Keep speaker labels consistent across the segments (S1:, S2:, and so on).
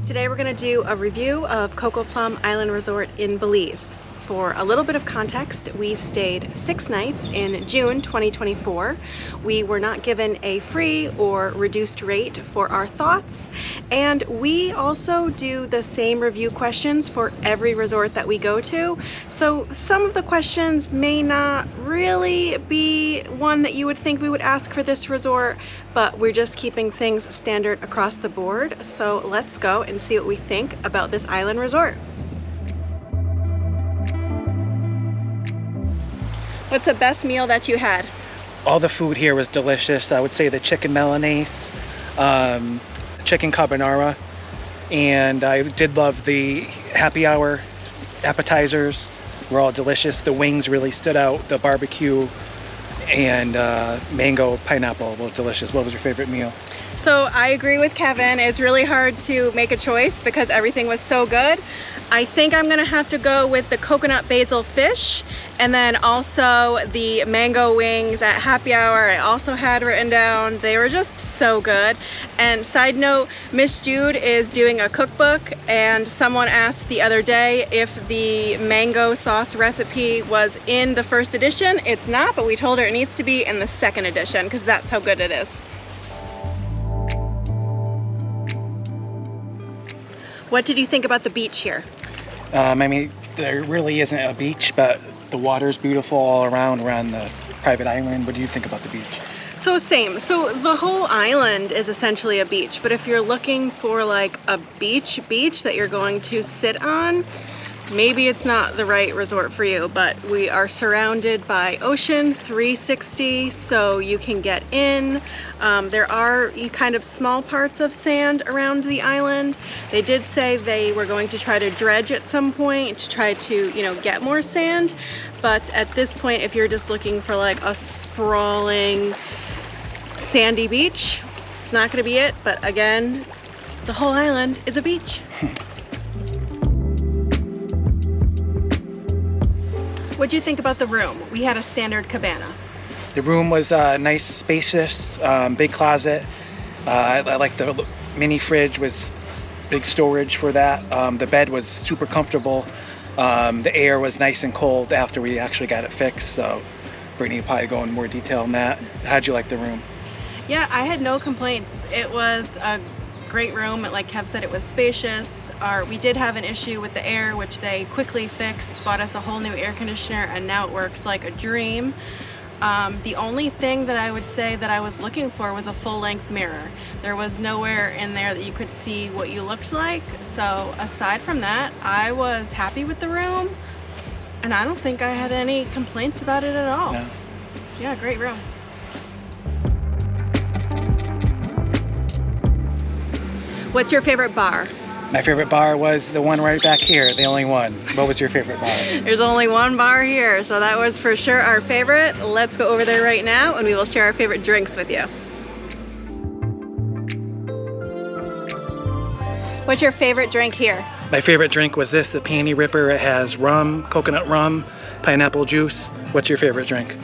S1: Today we're going to do a review of Coco Plum Island Resort in Belize. For a little bit of context, we stayed 6 nights in June 2024. We were not given a free or reduced rate for our thoughts, and we also do the same review questions for every resort that we go to. So some of the questions may not really be one that you would think we would ask for this resort, but we're just keeping things standard across the board. So let's go and see what we think about this island resort. What's the best meal that you had?
S2: All the food here was delicious. I would say the chicken Milanese, chicken carbonara, and I did love the happy hour appetizers. Were all delicious. The wings really stood out. The barbecue and mango pineapple were delicious. What was your favorite meal?
S1: So I agree with Kevin. It's really hard to make a choice because everything was so good. I think I'm gonna have to go with the coconut basil fish, and then also the mango wings at happy hour. I also had written down. They were just so good. And side note, Miss Jude is doing a cookbook, and someone asked the other day if the mango sauce recipe was in the first edition. It's not, but we told her it needs to be in the second edition because that's how good it is. What did you think about the beach here?
S2: I mean, there really isn't a beach, but the water's beautiful all around the private island. What do you think about the beach?
S1: So same. So the whole island is essentially a beach, but if you're looking for like a beach that you're going to sit on, maybe it's not the right resort for you, but we are surrounded by ocean 360, so you can get in. There are kind of small parts of sand around the island. They did say they were going to try to dredge at some point to try to, get more sand. But at this point, if you're just looking for like a sprawling sandy beach, it's not gonna be it. But again, the whole island is a beach. What'd you think about the room? We had a standard cabana.
S2: The room was nice, spacious, big closet. I like the mini fridge, was big storage for that. The bed was super comfortable. The air was nice and cold after we actually got it fixed. So Brittany will probably go in more detail on that. How'd you like the room?
S1: Yeah, I had no complaints. It was a great room. Like Kev said, it was spacious. We did have an issue with the air, which they quickly fixed, bought us a whole new air conditioner, and now it works like a dream. The only thing that I would say that I was looking for was a full-length mirror. There was nowhere in there that you could see what you looked like. So aside from that, I was happy with the room, and I don't think I had any complaints about it at all. No. Yeah, great room. What's your favorite bar?
S2: My favorite bar was the one right back here, the only one. What was your favorite bar?
S1: There's only one bar here, so that was for sure our favorite. Let's go over there right now and we will share our favorite drinks with you. What's your favorite drink here?
S2: My favorite drink was this, the Panty Ripper. It has rum, coconut rum, pineapple juice. What's your favorite drink?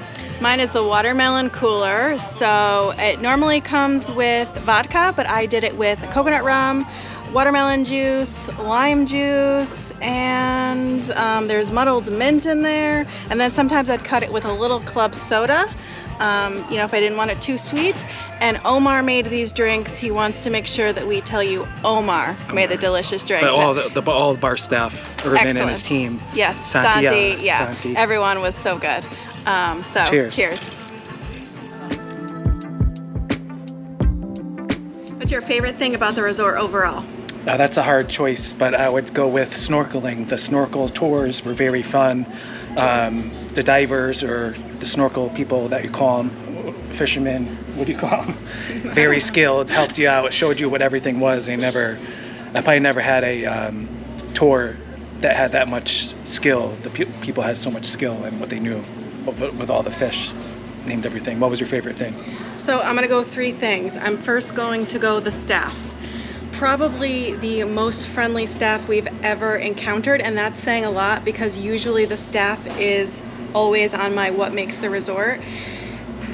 S1: Mine is the watermelon cooler. So it normally comes with vodka, but I did it with coconut rum, watermelon juice, lime juice, and there's muddled mint in there. And then sometimes I'd cut it with a little club soda, if I didn't want it too sweet. And Omar made these drinks. He wants to make sure that we tell you Omar made the delicious drinks.
S2: But all the bar staff, Irvin and his team.
S1: Yes, Santi, yeah. Santi. Everyone was so good. So cheers. What's your favorite thing about the resort overall?
S2: Now that's a hard choice, but I would go with snorkeling. The snorkel tours were very fun. The divers, or the snorkel people that you call them, fishermen, what do you call them? Very skilled, helped you out, showed you what everything was. I probably never had a tour that had that much skill. The people had so much skill in what they knew with all the fish, named everything. What was your favorite thing?
S1: So I'm gonna go 3 things. I'm first going to go the staff. Probably the most friendly staff we've ever encountered, and that's saying a lot because usually the staff is always on my what makes the resort.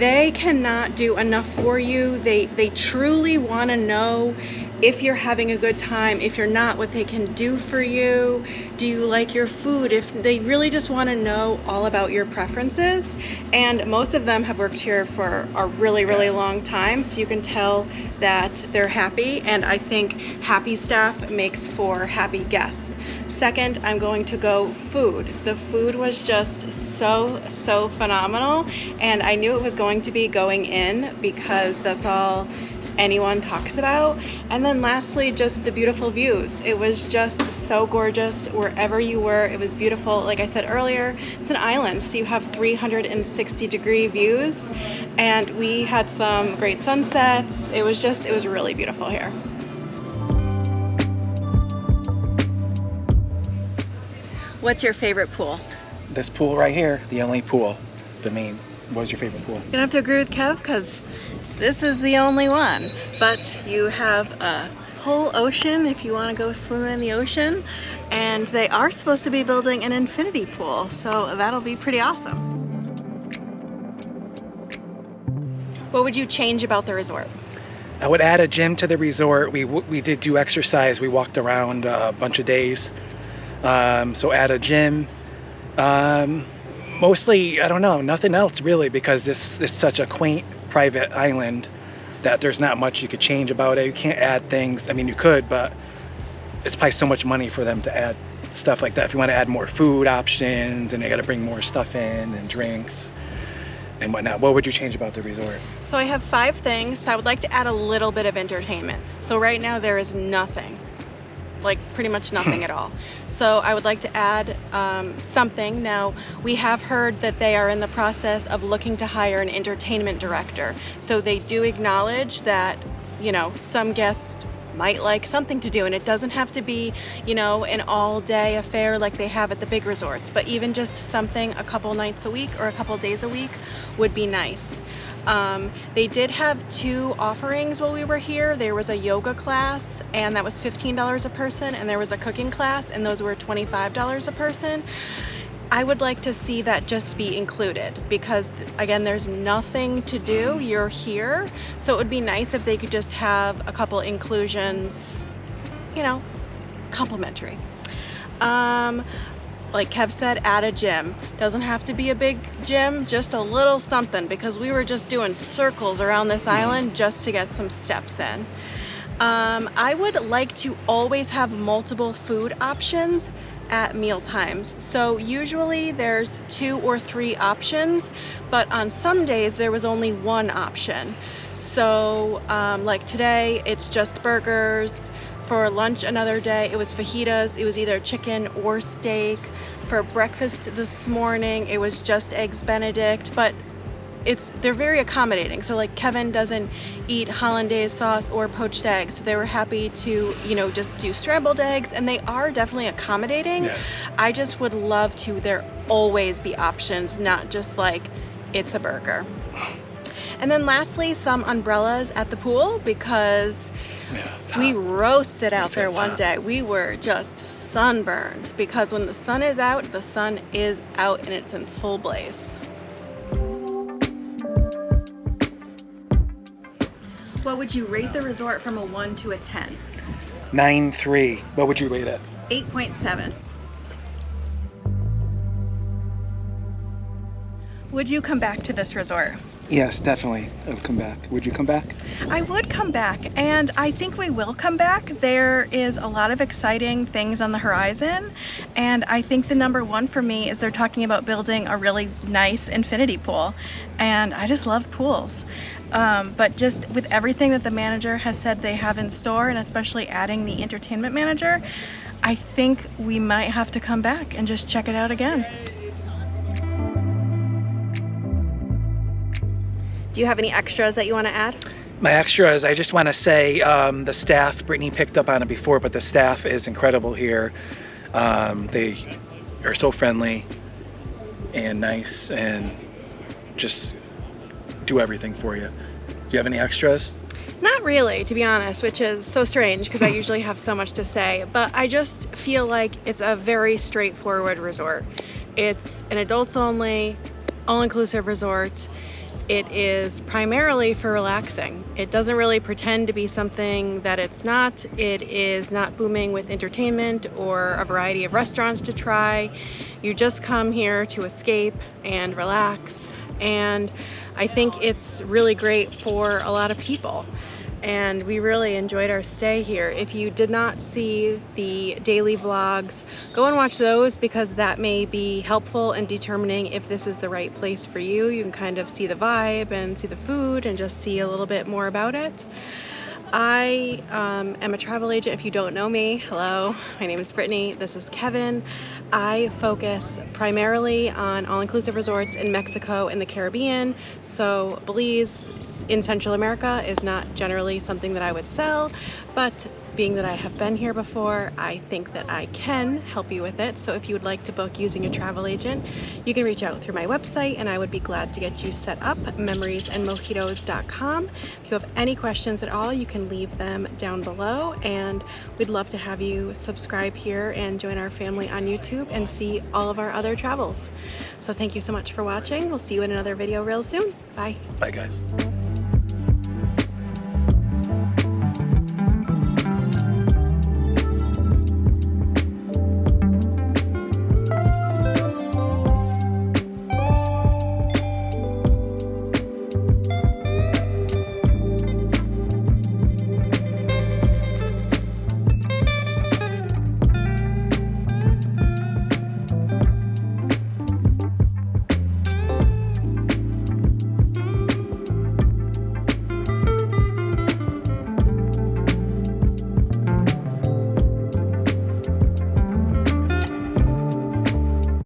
S1: They cannot do enough for you. They truly want to know if you're having a good time, if you're not, what they can do for you. Do you like your food? If they really just want to know all about your preferences. And most of them have worked here for a really, really long time, so you can tell that they're happy, and I think happy staff makes for happy guests. Second, I'm going to go food. The food was just so phenomenal, and I knew it was going to be going in because that's all anyone talks about. And then lastly, just the beautiful views. It was just so gorgeous wherever you were. It was beautiful. Like I said earlier, it's an island, so you have 360-degree views, and we had some great sunsets. It was really beautiful here. What's your favorite pool?
S2: This pool right here, the only pool, the main. What was your favorite pool?
S1: You're gonna have to agree with Kev because this is the only one. But you have a whole ocean if you want to go swimming in the ocean, and they are supposed to be building an infinity pool, so that'll be pretty awesome. What would you change about the resort?
S2: I would add a gym to the resort. We did do exercise. We walked around a bunch of days. So add a gym. Mostly, I don't know, nothing else really, because this is such a quaint private island that there's not much you could change about it. You can't add things. I mean, you could, but it's probably so much money for them to add stuff like that. If you want to add more food options, and they got to bring more stuff in and drinks and whatnot. What would you change about the resort?
S1: So I have 5 things. I would like to add a little bit of entertainment. So right now there is nothing, like pretty much nothing at all. So I would like to add something. Now, we have heard that they are in the process of looking to hire an entertainment director. So they do acknowledge that, you know, some guests might like something to do, and it doesn't have to be, you know, an all-day affair like they have at the big resorts, but even just something a couple nights a week or a couple days a week would be nice. They did have 2 offerings while we were here. There was a yoga class, and that was $15 a person, and there was a cooking class, and those were $25 a person. I would like to see that just be included because, again, there's nothing to do. You're here, so it would be nice if they could just have a couple inclusions, you know, complimentary. Like Kev said, add a gym. Doesn't have to be a big gym, just a little something, because we were just doing circles around this island just to get some steps in. I would like to always have multiple food options at meal times. So usually there's 2 or 3 options, but on some days there was only 1 option. So like today, it's just burgers. For lunch another day, it was fajitas. It was either chicken or steak. For breakfast this morning, it was just eggs Benedict, but they're very accommodating. So like Kevin doesn't eat hollandaise sauce or poached eggs, so they were happy to, you know, just do scrambled eggs, and they are definitely accommodating. Yeah. I just would love to there always be options, not just like it's a burger. And then lastly, some umbrellas at the pool, because we roasted out there one day. We were just sunburned because when the sun is out, the sun is out and it's in full blaze. What would you rate the resort from a 1 to a 10?
S2: 9.3. What would you rate it?
S1: 8.7. Would you come back to this resort?
S2: Yes, definitely. I would come back. Would you come back?
S1: I would come back, and I think we will come back. There is a lot of exciting things on the horizon, and I think the number 1 for me is they're talking about building a really nice infinity pool, and I just love pools. But just with everything that the manager has said they have in store, and especially adding the entertainment manager, I think we might have to come back and just check it out again. Do you have any extras that you want to add?
S2: My extras, I just want to say the staff, Brittany picked up on it before, but the staff is incredible here. They are so friendly and nice and just do everything for you. Do you have any extras?
S1: Not really, to be honest, which is so strange because I usually have so much to say, but I just feel like it's a very straightforward resort. It's an adults only, all-inclusive resort. It is primarily for relaxing. It doesn't really pretend to be something that it's not. It is not booming with entertainment or a variety of restaurants to try. You just come here to escape and relax, and I think it's really great for a lot of people. And we really enjoyed our stay here. If you did not see the daily vlogs, go and watch those, because that may be helpful in determining if this is the right place for you. You can kind of see the vibe and see the food and just see a little bit more about it. I am a travel agent. If you don't know me, hello, my name is Brittany, this is Kevin. I focus primarily on all-inclusive resorts in Mexico and the Caribbean, so Belize in Central America is not generally something that I would sell, but being that I have been here before, I think that I can help you with it. So if you would like to book using a travel agent, you can reach out through my website and I would be glad to get you set up, memoriesandmojitos.com. If you have any questions at all, you can leave them down below, and we'd love to have you subscribe here and join our family on YouTube and see all of our other travels. So thank you so much for watching. We'll see you in another video real soon. Bye.
S2: Bye, guys.